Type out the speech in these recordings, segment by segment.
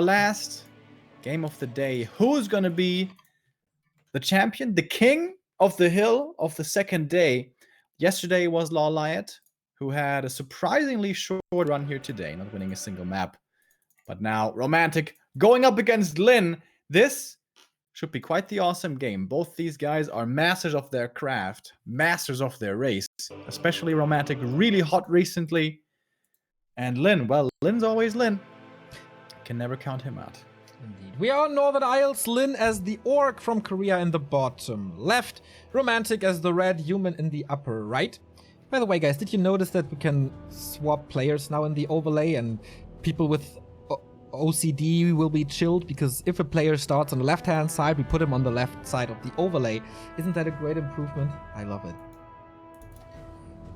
last game of the day. Who's gonna be the champion, the king of the hill of the second day? Yesterday was Lawliot, who had a surprisingly short run here today, not winning a single map. But now Romantic going up against Lin. This should be quite the awesome game. Both these guys are masters of their craft, masters of their race. Especially Romantic, really hot recently. And Lin, well, Lin's always Lin. Can never count him out. Indeed. We are on Northern Isles. Lin as the orc from Korea in the bottom left. Romantic as the red human in the upper right. By the way, guys, did you notice that we can swap players now in the overlay and people with OCD will be chilled? Because if a player starts on the left-hand side, we put him on the left side of the overlay. Isn't that a great improvement? I love it.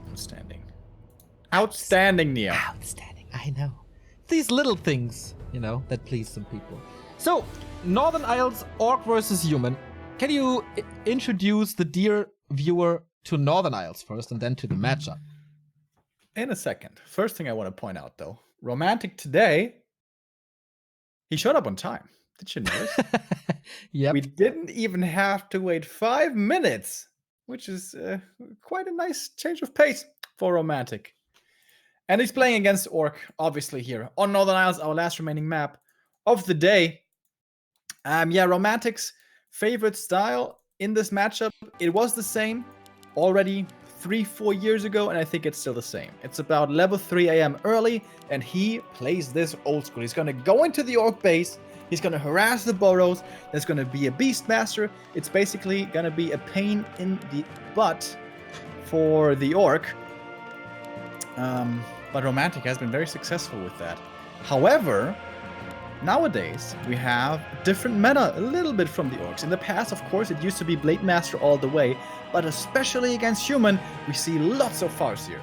Outstanding. Outstanding, Neo. Outstanding. I know. These little things, that please some people. So, Northern Isles, orc versus human. Can you introduce the dear viewer to Northern Isles first and then to the matchup? In a second. First thing I want to point out, though. Romantic today, he showed up on time. Did you notice? Yep. We didn't even have to wait 5 minutes, which is quite a nice change of pace for Romantic. And he's playing against Orc, obviously, here on Northern Isles, our last remaining map of the day. Romantic's favorite style in this matchup, it was the same already 3-4 years ago, and I think it's still the same. It's about level 3 AM early, and he plays this old school. He's going to go into the Orc base, he's going to harass the burrows, there's going to be a Beastmaster. It's basically going to be a pain in the butt for the Orc. But Romantic has been very successful with that. However, nowadays, we have different meta a little bit from the Orcs. In the past, of course, it used to be Blade Master all the way, but especially against Human, we see lots of Farseer.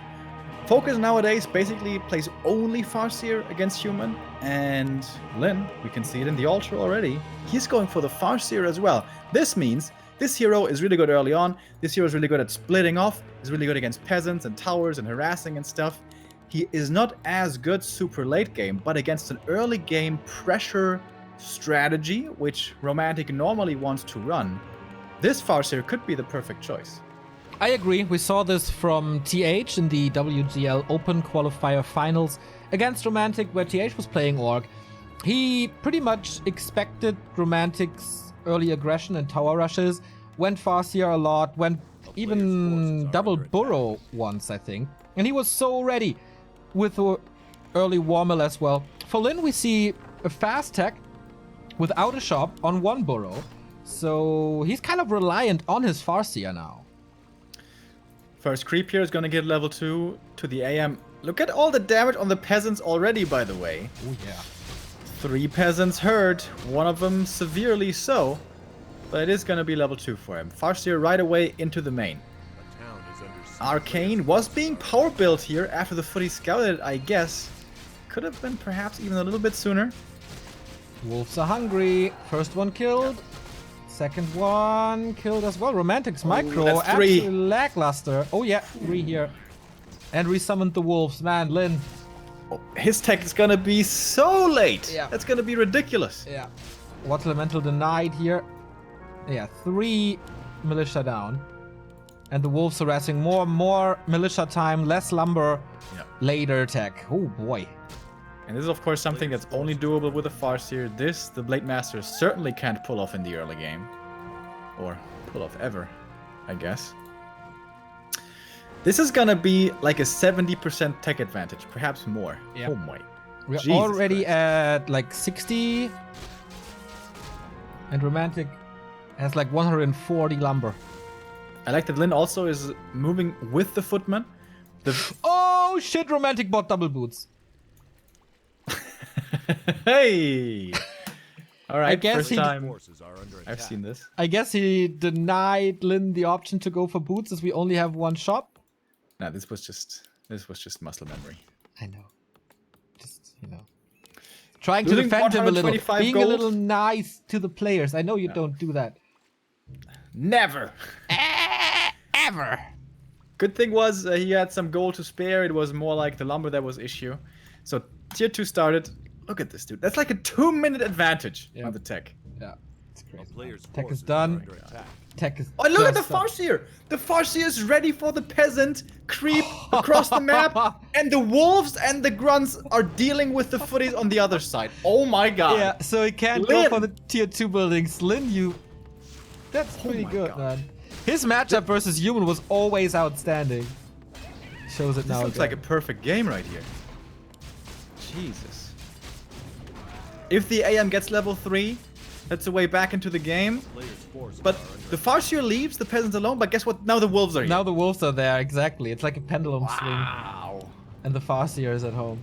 Focus nowadays basically plays only Farseer against Human, and Lin, we can see it in the altar already, he's going for the Farseer as well. This means this hero is really good early on, this hero is really good at splitting off, is really good against peasants and towers and harassing and stuff. He is not as good super late game, but against an early game pressure strategy, which Romantic normally wants to run, this Farseer could be the perfect choice. I agree. We saw this from TH in the WGL Open Qualifier Finals against Romantic, where TH was playing Orc. He pretty much expected Romantic's early aggression and tower rushes, went Farseer a lot, went even double burrow once, I think. And he was so ready with the early Warmill as well. For Lin, we see a fast tech without a shop on one burrow. So he's kind of reliant on his Farseer now. First creep here is going to get level 2 to the AM. Look at all the damage on the peasants already, by the way. Oh, yeah. 3 peasants hurt, one of them severely so. But it is going to be level 2 for him. Farseer right away into the main. Arcane was being power built here after the footy scouted, I guess. Could have been perhaps even a little bit sooner. Wolves are hungry. First one killed. Second one killed as well. Romantic's micro. That's 3. Absolutely lackluster. Oh yeah, 3 here. And resummoned the wolves. Man, Lin. Oh, his tech is going to be so late. Yeah. That's going to be ridiculous. Yeah. Water Elemental denied here. Yeah, 3 militia down. And the wolves harassing more militia time, less lumber, later tech. Oh boy. And this is of course something that's only doable with a Farseer. This, the Blade Master certainly can't pull off in the early game. Or pull off ever, I guess. This is gonna be like a 70% tech advantage, perhaps more. Yeah. Oh my. We're Jesus already Christ. at like 60. And Romantic has like 140 lumber. I like that Lin also is moving with the footman. Oh shit, Romantic bought double boots. Hey! Alright, I guess first he- time I've seen this. I guess he denied Lin the option to go for boots as we only have one shop. Nah, this was just muscle memory. I know. Just, trying to Losing defend him a little. 125 Being a gold. little nice to the players. I know you don't do that. Never! Ever. Good thing was he had some gold to spare. It was more like the lumber that was issue. So tier 2 started. Look at this, dude. That's like a 2-minute advantage on the tech. Yeah, it's crazy. Player's Tech is forces are done. under attack. Tech is. Oh, look at the just done. Farseer! The Farseer is ready for the peasant creep across the map, and the wolves and the grunts are dealing with the footies on the other side. Oh my god. Yeah, so he can't Lin. go for the tier 2 buildings. Lin, you. That's pretty my good, God. man. His matchup versus Human was always outstanding. Shows it This now. looks like a perfect game right here. Jesus. If the AM gets level 3, that's a way back into the game. Player's forces But are under the Farseer leaves the peasants alone, but guess what? Now the wolves are here. Now the wolves are there, exactly. It's like a pendulum swing. Wow. And the Farseer is at home.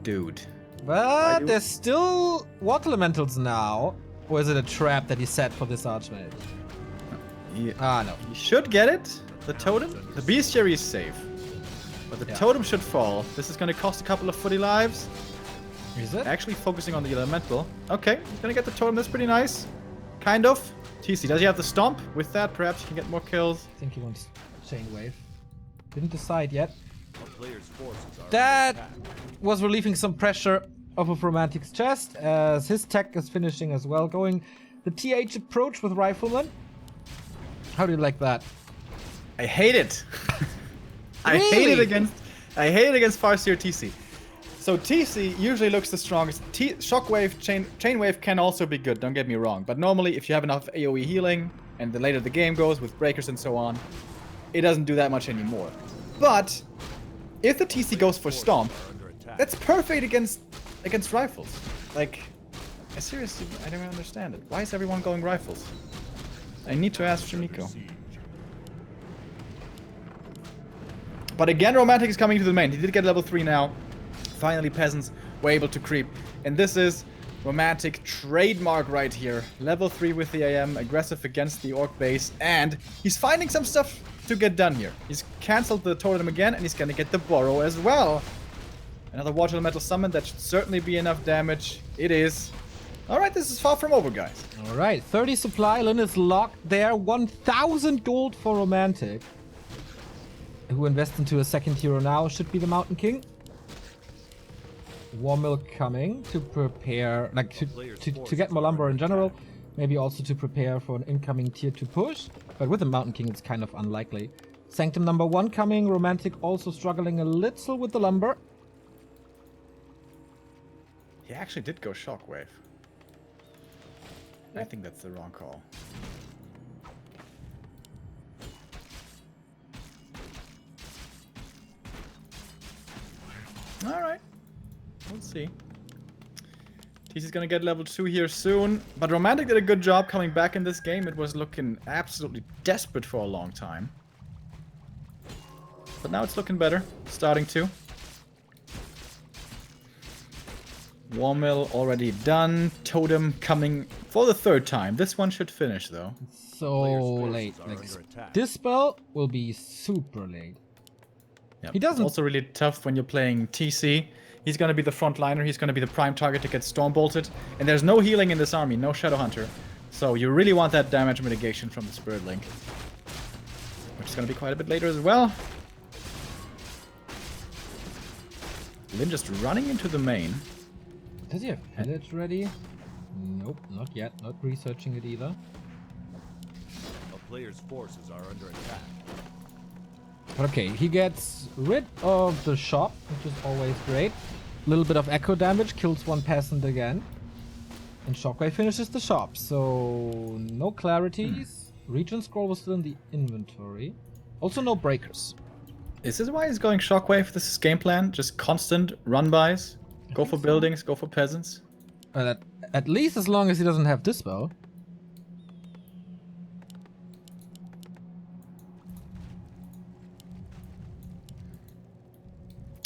Dude. But there's still water elementals now. Or is it a trap that he set for this archmage? Yeah. Ah, no. You should get it. The totem. The bestiary is safe. But the totem should fall. This is going to cost a couple of footy lives. Is it? Actually focusing on the elemental. Okay, he's going to get the totem. That's pretty nice. Kind of. TC, does he have the stomp? With that, perhaps he can get more kills. I think he wants chain wave. Didn't decide yet. a player's forces are That under attack. was relieving some pressure off of Romantic's chest, as his tech is finishing as well, going the TH approach with Rifleman. How do you like that? I hate it. I hate it against Farseer TC. So TC usually looks the strongest. Shockwave, Chainwave can also be good, don't get me wrong. But normally if you have enough AoE healing, and the later the game goes with breakers and so on, it doesn't do that much anymore. But if the TC goes for Stomp, that's perfect against rifles. Like, I seriously, I don't understand it. Why is everyone going rifles? I need to ask Shimiko. But again, Romantic is coming to the main. He did get level 3 now. Finally, peasants were able to creep. And this is Romantic trademark right here. Level 3 with the AM, aggressive against the orc base. And he's finding some stuff to get done here. He's cancelled the totem again, and he's gonna get the borrow as well. Another water elemental summon. That should certainly be enough damage. It is. Alright, this is far from over, guys. Alright, 30 supply. Lin is locked there. 1,000 gold for Romantic. Who invests into a second hero now should be the Mountain King. War Mill coming to prepare, like to get more lumber in general. Maybe also to prepare for an incoming tier 2 push. But with the Mountain King, it's kind of unlikely. Sanctum number 1 coming. Romantic also struggling a little with the lumber. He actually did go Shockwave. I think that's the wrong call. Alright. We'll see. TC's gonna get level 2 here soon. But Romantic did a good job coming back in this game. It was looking absolutely desperate for a long time. But now it's looking better. Starting to. Warmill already done. Totem coming for the 3rd time. This one should finish though. So late. Like, this spell will be super late. Yep. He doesn't. It's also really tough when you're playing TC. He's going to be the frontliner. He's going to be the prime target to get storm bolted. And there's no healing in this army, no Shadow Hunter. So you really want that damage mitigation from the Spirit Link. Which is going to be quite a bit later as well. Lin just running into the main. Does he have pillage ready? Nope, not yet. Not researching it either. A player's forces are under attack. Okay, he gets rid of the shop, which is always great. A little bit of echo damage, kills one peasant again. And Shockwave finishes the shop, so no clarities. Region scroll was still in the inventory. Also no breakers. Is this why he's going Shockwave? This is game plan? Just constant run-bys? Go for buildings, go for peasants? At least as long as he doesn't have Dispel.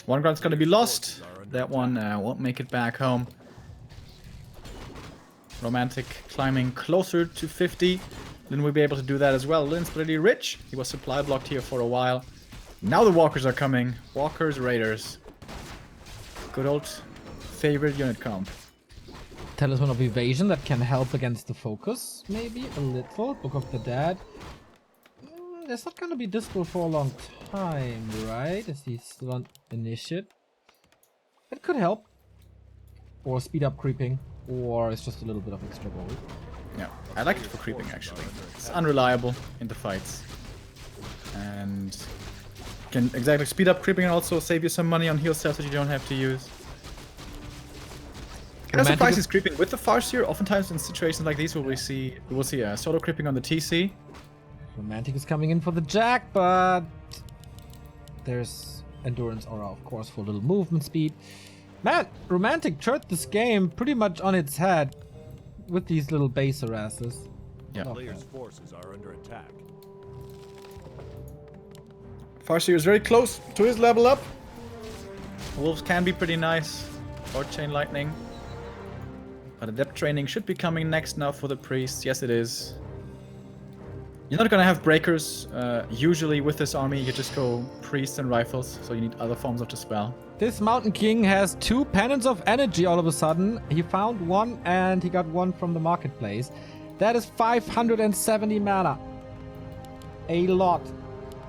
One grunt's gonna be lost. That one won't make it back home. Romantic climbing closer to 50. Lin will be able to do that as well. Lin's pretty rich. He was supply blocked here for a while. Now the walkers are coming. Walkers, raiders. Good old favorite unit comp. Talisman of Evasion that can help against the focus, maybe a little. Book of the Dead. There's not gonna be Dispel for a long time, right? As he's still on Initiate. It could help. or speed up creeping, or it's just a little bit of extra gold. Yeah, I like it for creeping actually. It's unreliable in the fights. And can exactly speed up creeping and also save you some money on heal cells that you don't have to use. Kind of surprised he's creeping with the Farseer. Oftentimes in situations like these where we will see a solo creeping on the TC. Romantic is coming in for the Jack, but there's Endurance Aura, of course, for a little movement speed. Man, Romantic turned this game pretty much on its head with these little base harasses. Yeah. Players' forces are under attack. Farseer is very close to his level up. Wolves can be pretty nice. Or Chain Lightning. But Adept Training should be coming next now for the Priests. Yes, it is. You're not gonna have Breakers usually with this army. You just go Priests and Rifles, so you need other forms of the spell. This Mountain King has 2 Penance of Energy all of a sudden. He found one and he got one from the marketplace. That is 570 mana. A lot.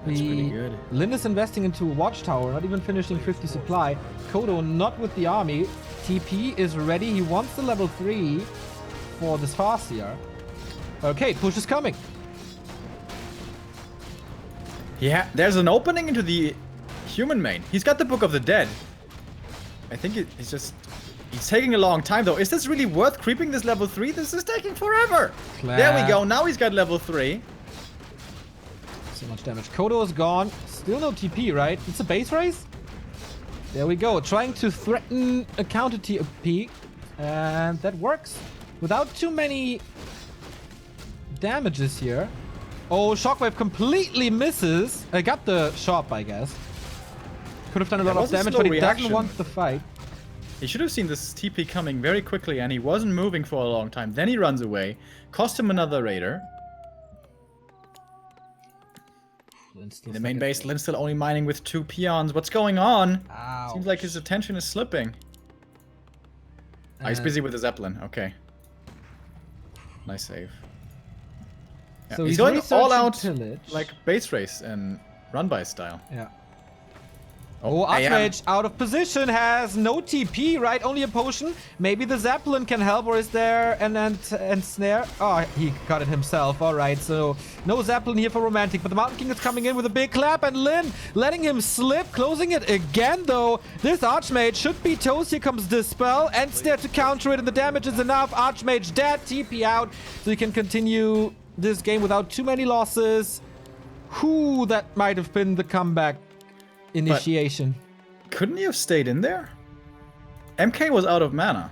That's pretty good. Lin is investing into a Watchtower, not even finishing 50 supply. Kodo not with the army. TP is ready. He wants the level 3 for this Farseer. Okay, push is coming. Yeah, there's an opening into the human main. He's got the Book of the Dead. I think he's taking a long time though. Is this really worth creeping this level 3? This is taking forever. There we go. Now he's got level 3. So much damage. Kodo is gone. Still no TP, right? It's a base race? There we go. Trying to threaten a counter TP. And that works. Without too many damages here. Oh, Shockwave completely misses. I got the shop, I guess. Could have done a lot of damage, but he doesn't want the fight. He should have seen this TP coming very quickly, and he wasn't moving for a long time. Then he runs away. Cost him another Raider. In the main base, Lin's still only mining with 2 peons. What's going on? Ouch. Seems like his attention is slipping. Oh, he's busy with the Zeppelin. Okay. Nice save. Yeah, So he's going all out pillage. like base race and run by style. Yeah. Oh, Archmage out of position, has no TP, right? Only a potion. Maybe the Zeppelin can help, or is there and snare? Oh, he got it himself. All right, so no Zeppelin here for Romantic, but the Mountain King is coming in with a big clap, and Lin letting him slip, closing it again, though. This Archmage should be toast. Here comes Dispel, and snare to counter it, and the damage is enough. Archmage dead, TP out, so he can continue this game without too many losses. Who that might have been the comeback initiation. But couldn't he have stayed in there? MK was out of mana.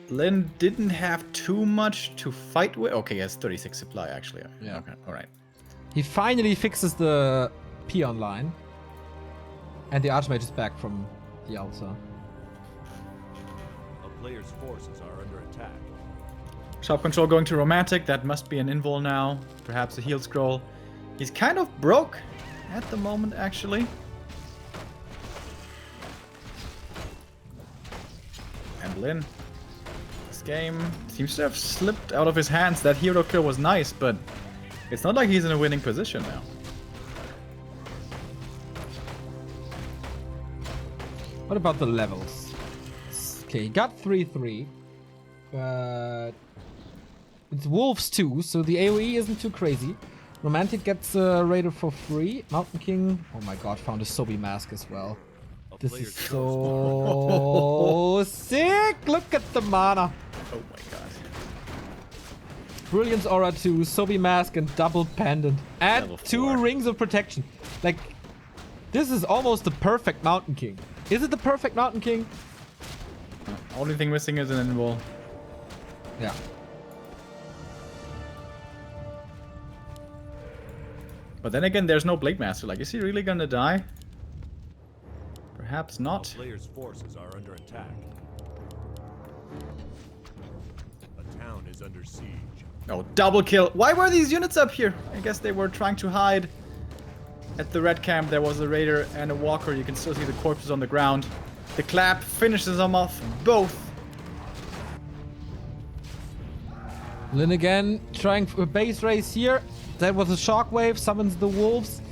Lin didn't have too much to fight with. Okay, he has 36 supply actually. Yeah. Okay, alright. He finally fixes the peon line. And the Archmage is back from the altar. A player's forces are under attack. Sharp control going to Romantic. That must be an invul now. Perhaps a heal scroll. He's kind of broke at the moment, actually. And Lin. This game seems to have slipped out of his hands. That hero kill was nice, but it's not like he's in a winning position now. What about the levels? Okay, he got 3-3. But it's Wolves too, so the AoE isn't too crazy. Romantic gets a Raider for free. Mountain King, oh my god, found a Sobi mask as well. This is so sick! Look at the mana. Oh my god. Brilliance Aura 2, Sobi mask, and double pendant. And Level 2 4. rings of protection. Like, this is almost the perfect Mountain King. Is it the perfect Mountain King? Only thing missing is an invul. Yeah. But then again, there's no Blade Master. Like, is he really gonna die? Perhaps A not. player's forces are under attack. A town is under siege. Oh, double kill. Why were these units up here? I guess they were trying to hide. At the red camp, there was a Raider and a Walker. You can still see the corpses on the ground. The clap finishes them off both. Lin again, trying for a base race here. That was a shockwave, summons the wolves.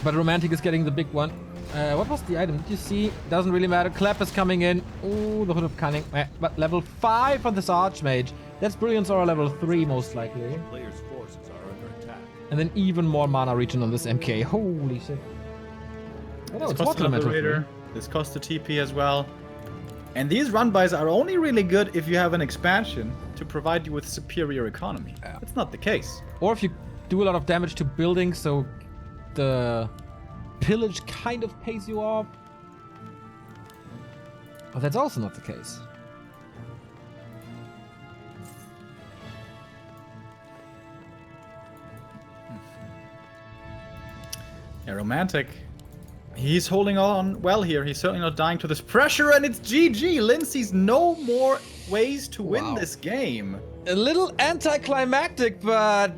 But Romantic is getting the big one. What was the item? Did you see? Doesn't really matter. Clap is coming in. Ooh, the Hood of Cunning. But level 5 on this Archmage. That's Brilliance Aura level 3 most likely. Players' forces are under attack. And then even more mana regen on this MK. Holy shit. Oh, no, This it's costs Water the Elemental. Liberator. This costs the TP as well. And these run-bys are only really good if you have an expansion to provide you with superior economy. Yeah. That's not the case. Or if you do a lot of damage to buildings, so the pillage kind of pays you off. But that's also not the case. Yeah, Romantic. He's holding on well here. He's certainly not dying to this pressure, and it's GG. Lin sees no more ways to win this game. A little anticlimactic, but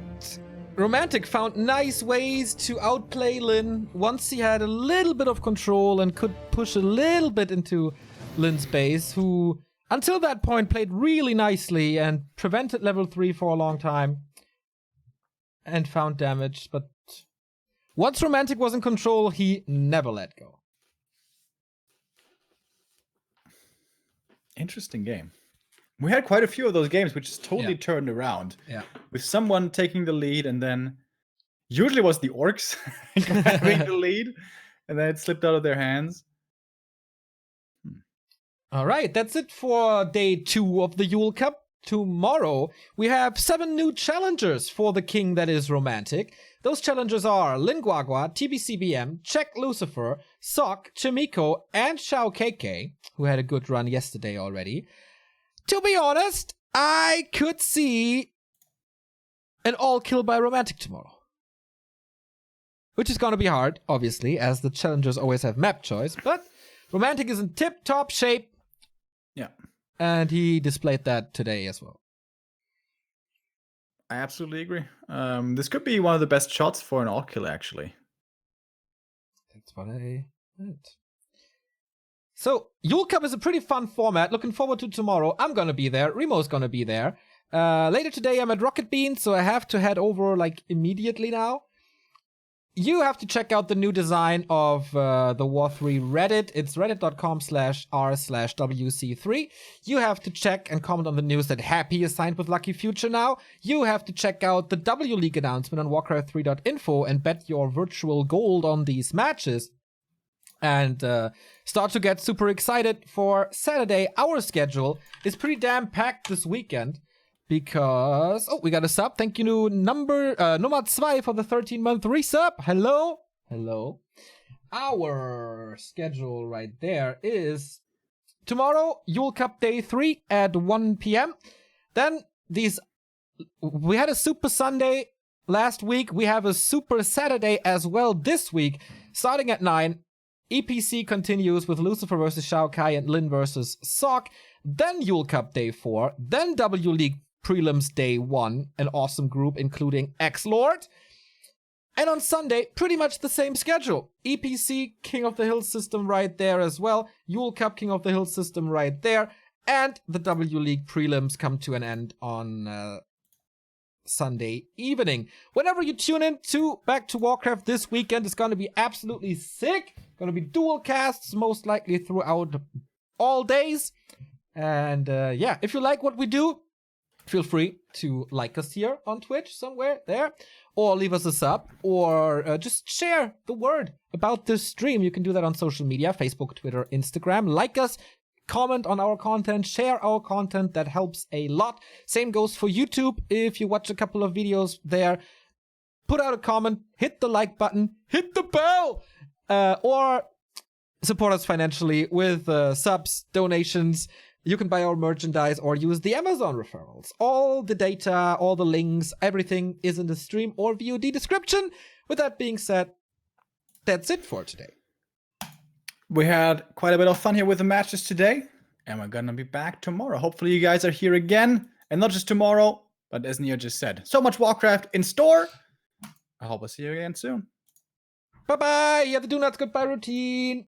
Romantic found nice ways to outplay Lin once he had a little bit of control and could push a little bit into Lin's base, who until that point played really nicely and prevented level 3 for a long time and found damage, but once Romantic was in control, he never let go. Interesting game. We had quite a few of those games which is totally turned around. Yeah. With someone taking the lead, and then usually it was the orcs having the lead, and then it slipped out of their hands. All right, that's it for day 2 of the Yule Cup. Tomorrow, we have 7 new challengers for the king that is Romantic. Those challengers are Linguagua, TBCBM, Czech Lucifer, Sok, Chimiko, and Shao KK, who had a good run yesterday already. To be honest, I could see an all-kill by Romantic tomorrow. Which is gonna be hard, obviously, as the challengers always have map choice, but Romantic is in tip-top shape. Yeah. And he displayed that today as well. I absolutely agree. This could be one of the best shots for an all kill, actually. That's what I meant. So, Yule Cup is a pretty fun format. Looking forward to tomorrow. I'm gonna be there. Remo's gonna be there. Later today, I'm at Rocket Bean, so I have to head over, like, immediately now. You have to check out the new design of the War 3 Reddit. It's reddit.com/r/WC3. You have to check and comment on the news that Happy is signed with Lucky Future now. You have to check out the W League announcement on Warcraft3.info and bet your virtual gold on these matches. And start to get super excited for Saturday. Our schedule is pretty damn packed this weekend. Because, we got a sub. Thank you, Nomad2 for the 13-month resub. Hello. Hello. Our schedule right there is tomorrow, Yule Cup Day 3 at 1 p.m. Then we had a Super Sunday last week. We have a Super Saturday as well this week, starting at 9. EPC continues with Lucifer versus Shao Kai and Lin versus Sok. Then Yule Cup Day 4. Then W League Prelims Day 1, an awesome group including X-Lord. And on Sunday, pretty much the same schedule. EPC, King of the Hill system right there as well. Yule Cup, King of the Hill system right there. And the W League Prelims come to an end on Sunday evening. Whenever you tune in to Back to Warcraft this weekend, it's going to be absolutely sick. Going to be dual casts, most likely throughout all days. And if you like what we do, feel free to like us here on Twitch somewhere there, or leave us a sub, or just share the word about this stream. You can do that on social media, Facebook, Twitter, Instagram. Like us, comment on our content, share our content. That helps a lot. Same goes for YouTube. If you watch a couple of videos there, put out a comment, hit the like button, hit the bell, or support us financially with subs, donations. You can buy our merchandise or use the Amazon referrals. All the data, all the links, everything is in the stream or VOD description. With that being said, that's it for today. We had quite a bit of fun here with the matches today, and we're gonna be back tomorrow. Hopefully you guys are here again, and not just tomorrow, but as Nia just said, so much Warcraft in store. I hope I'll see you again soon. Bye-bye. You have to do not goodbye routine.